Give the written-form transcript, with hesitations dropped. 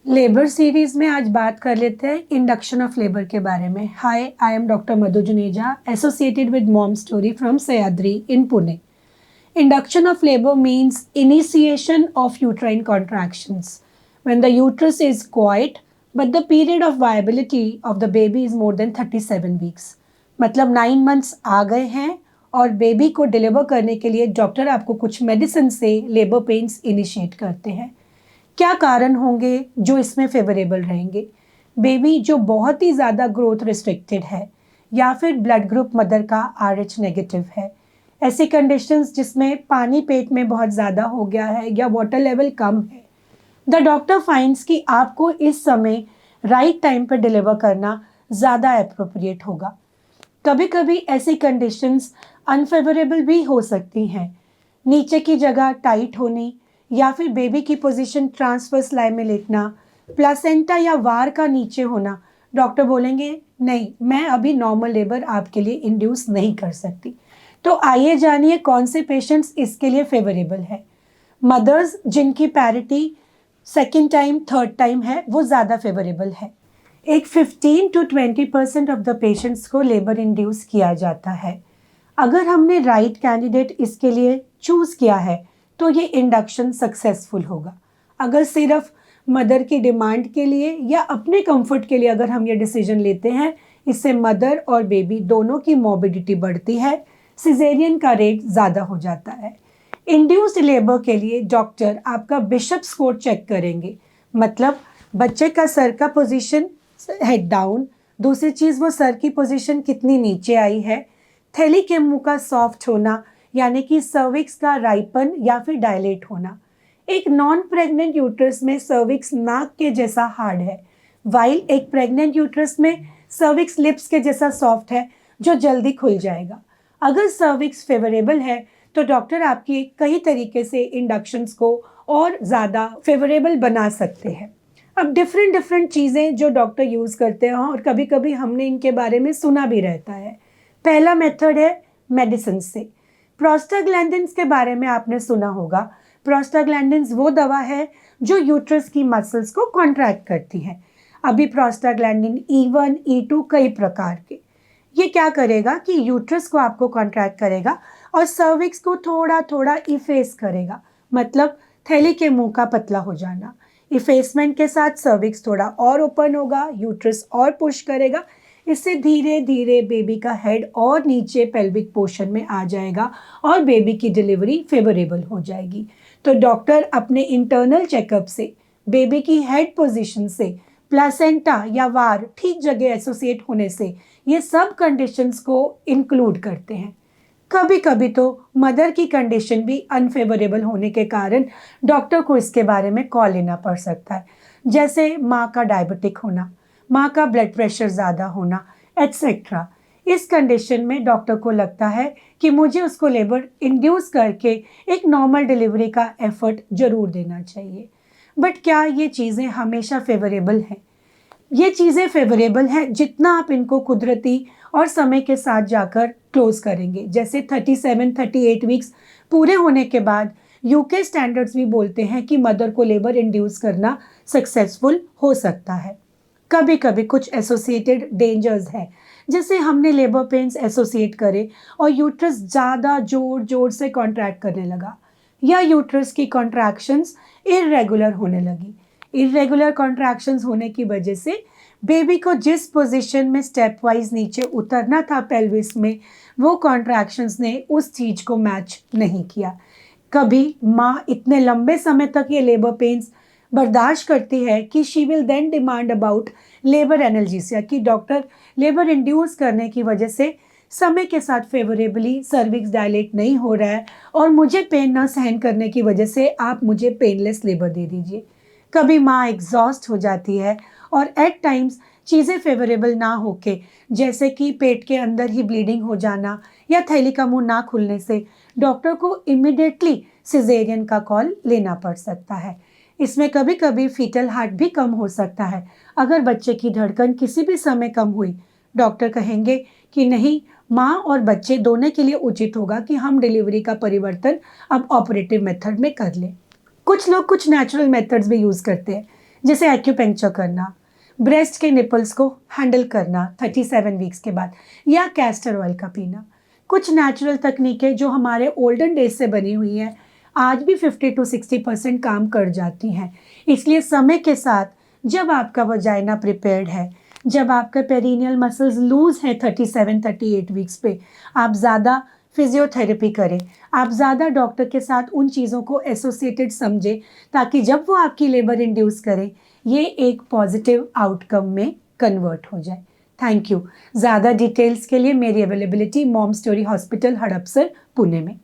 Labour series में आज बात कर लेते हैं इंडक्शन ऑफ लेबर के बारे में। Hi, I am doctor Madhu Juneja, associated with mom story from Sahyadri in Pune. Induction of labor means initiation of uterine contractions when the uterus is quiet but the period of viability of the baby is more than 37 weeks। मतलब 9 months आ गए हैं और baby को deliver करने के लिए doctor आपको कुछ मेडिसिन से लेबर पेन्स इनिशिएट करते हैं। क्या कारण होंगे जो इसमें फेवरेबल रहेंगे? बेबी जो बहुत ही ज़्यादा ग्रोथ रिस्ट्रिक्टेड है या फिर ब्लड ग्रुप मदर का RH नेगेटिव है, ऐसी कंडीशंस जिसमें पानी पेट में बहुत ज़्यादा हो गया है या वाटर लेवल कम है, द डॉक्टर फाइंड्स कि आपको इस समय राइट टाइम पर डिलीवर करना ज़्यादा अप्रोप्रिएट होगा। कभी कभी ऐसी कंडीशंस अनफेवरेबल भी हो सकती हैं। नीचे की जगह टाइट होनी या फिर बेबी की पोजीशन ट्रांसवर्स लाइन में लेटना, प्लासेंटा या वार का नीचे होना, डॉक्टर बोलेंगे नहीं, मैं अभी नॉर्मल लेबर आपके लिए इंड्यूस नहीं कर सकती। तो आइए जानिए कौन से पेशेंट्स इसके लिए फेवरेबल है। मदर्स जिनकी parity second time third time है वो ज़्यादा फेवरेबल है। एक 15 to 20% ऑफ द पेशेंट्स को लेबर इंड्यूस किया जाता है। अगर हमने राइट कैंडिडेट इसके लिए चूज़ किया है तो ये इंडक्शन सक्सेसफुल होगा। अगर सिर्फ मदर की डिमांड के लिए या अपने कंफर्ट के लिए अगर हम ये डिसीजन लेते हैं, इससे मदर और बेबी दोनों की मॉर्बिडिटी बढ़ती है, सिजेरियन का रेट ज़्यादा हो जाता है। इंड्यूस्ड लेबर के लिए डॉक्टर आपका बिशप स्कोर चेक करेंगे, मतलब बच्चे का सर का पोजीशन हेड डाउन, दूसरी चीज़ वो सर की पोजीशन कितनी नीचे आई है, थैली के मुंह का सॉफ्ट होना यानी कि सर्विक्स का राइपन या फिर डायलेट होना। एक नॉन प्रेग्नेंट यूट्रस में सर्विक्स नाक के जैसा हार्ड है, वाइल एक प्रेग्नेंट यूट्रस में सर्विक्स लिप्स के जैसा सॉफ्ट है जो जल्दी खुल जाएगा। अगर सर्विक्स फेवरेबल है तो डॉक्टर आपकी कई तरीके से इंडक्शंस को और ज़्यादा फेवरेबल बना सकते हैं। अब डिफरेंट चीज़ें जो डॉक्टर यूज़ करते हैं और कभी कभी हमने इनके बारे में सुना भी रहता है। पहला मेथड है मेडिसिन से। प्रोस्टाग्लैंडिन्स के बारे में आपने सुना होगा। प्रोस्टाग्लैंडिन्स वो दवा है जो यूट्रस की मसल्स को कॉन्ट्रैक्ट करती है। अभी प्रोस्टाग्लैंडिन E1, E2 कई प्रकार के। ये क्या करेगा कि यूट्रस को आपको कॉन्ट्रैक्ट करेगा और सर्विक्स को थोड़ा थोड़ा इफेस करेगा, मतलब थैली के मुंह का पतला हो जाना। इफेसमेंट के साथ सर्विक्स थोड़ा और ओपन होगा, यूट्रस और पुश करेगा। इससे धीरे धीरे बेबी का हेड और नीचे पेल्विक पोर्शन में आ जाएगा और बेबी की डिलीवरी फेवरेबल हो जाएगी। तो डॉक्टर अपने इंटरनल चेकअप से, बेबी की हेड पोजीशन से, प्लासेंटा या वार ठीक जगह एसोसिएट होने से, ये सब कंडीशंस को इंक्लूड करते हैं। कभी कभी तो मदर की कंडीशन भी अनफेवरेबल होने के कारण डॉक्टर को इसके बारे में कॉल लेना पड़ सकता है, जैसे माँ का डायबिटिक होना, माँ का ब्लड प्रेशर ज़्यादा होना, एट्सेट्रा। इस कंडीशन में डॉक्टर को लगता है कि मुझे उसको लेबर इंड्यूस करके एक नॉर्मल डिलीवरी का एफर्ट जरूर देना चाहिए। बट क्या ये चीज़ें हमेशा फेवरेबल हैं? ये चीज़ें फेवरेबल हैं जितना आप इनको कुदरती और समय के साथ जाकर क्लोज करेंगे। जैसे 37-38 वीक्स पूरे होने के बाद यूके स्टैंडर्ड्स भी बोलते हैं कि मदर को लेबर इंड्यूस करना सक्सेसफुल हो सकता है। कभी कभी कुछ एसोसिएटेड डेंजर्स हैं, जैसे हमने लेबर पेन्स एसोसिएट करे और यूट्रस ज़्यादा जोर जोर से कॉन्ट्रैक्ट करने लगा, या यूट्रस की कॉन्ट्रैक्शंस इरेगुलर होने लगी। इरेगुलर कॉन्ट्रैक्शंस होने की वजह से बेबी को जिस पोजीशन में स्टेप वाइज नीचे उतरना था पेल्विस में, वो कॉन्ट्रैक्शंस ने उस चीज़ को मैच नहीं किया। कभी माँ इतने लंबे समय तक ये लेबर पेन्स बर्दाश्त करती है कि she will then demand about labour analgesia, कि डॉक्टर लेबर इंड्यूस करने की वजह से समय के साथ फेवरेबली सर्विक्स डायलेट नहीं हो रहा है और मुझे पेन ना सहन करने की वजह से आप मुझे पेनलेस लेबर दे दीजिए। कभी माँ एग्जॉस्ट हो जाती है और एट टाइम्स चीज़ें फेवरेबल ना होके, जैसे कि पेट के अंदर ही ब्लीडिंग हो जाना या थैली का मुंह ना खुलने से डॉक्टर को इमिडिएटली सिजेरियन का कॉल लेना पड़ सकता है। इसमें कभी कभी फीटल हार्ट भी कम हो सकता है। अगर बच्चे की धड़कन किसी भी समय कम हुई, डॉक्टर कहेंगे कि नहीं, माँ और बच्चे दोनों के लिए उचित होगा कि हम डिलीवरी का परिवर्तन अब ऑपरेटिव मेथड में कर लें। कुछ लोग कुछ नेचुरल मेथड्स भी यूज़ करते हैं, जैसे एक्यूपेंक्चर करना, ब्रेस्ट के निपल्स को हैंडल करना 37 वीक्स के बाद, या कैस्टर ऑयल का पीना। कुछ नेचुरल तकनीकें जो हमारे ओल्डन डेज से बनी हुई हैं आज भी 50 to 60% काम कर जाती हैं। इसलिए समय के साथ जब आपका वजाइना प्रिपेयर्ड है, जब आपका पेरिनियल मसल्स लूज है 37-38 वीक्स पे, आप ज़्यादा फिजियोथेरेपी करें, आप ज़्यादा डॉक्टर के साथ उन चीज़ों को एसोसिएटेड समझें, ताकि जब वो आपकी लेबर इंड्यूस करें ये एक पॉजिटिव आउटकम में कन्वर्ट हो जाए। Thank you. ज़्यादा डिटेल्स के लिए मेरी availability mom story hospital, Hadapsar, Pune में।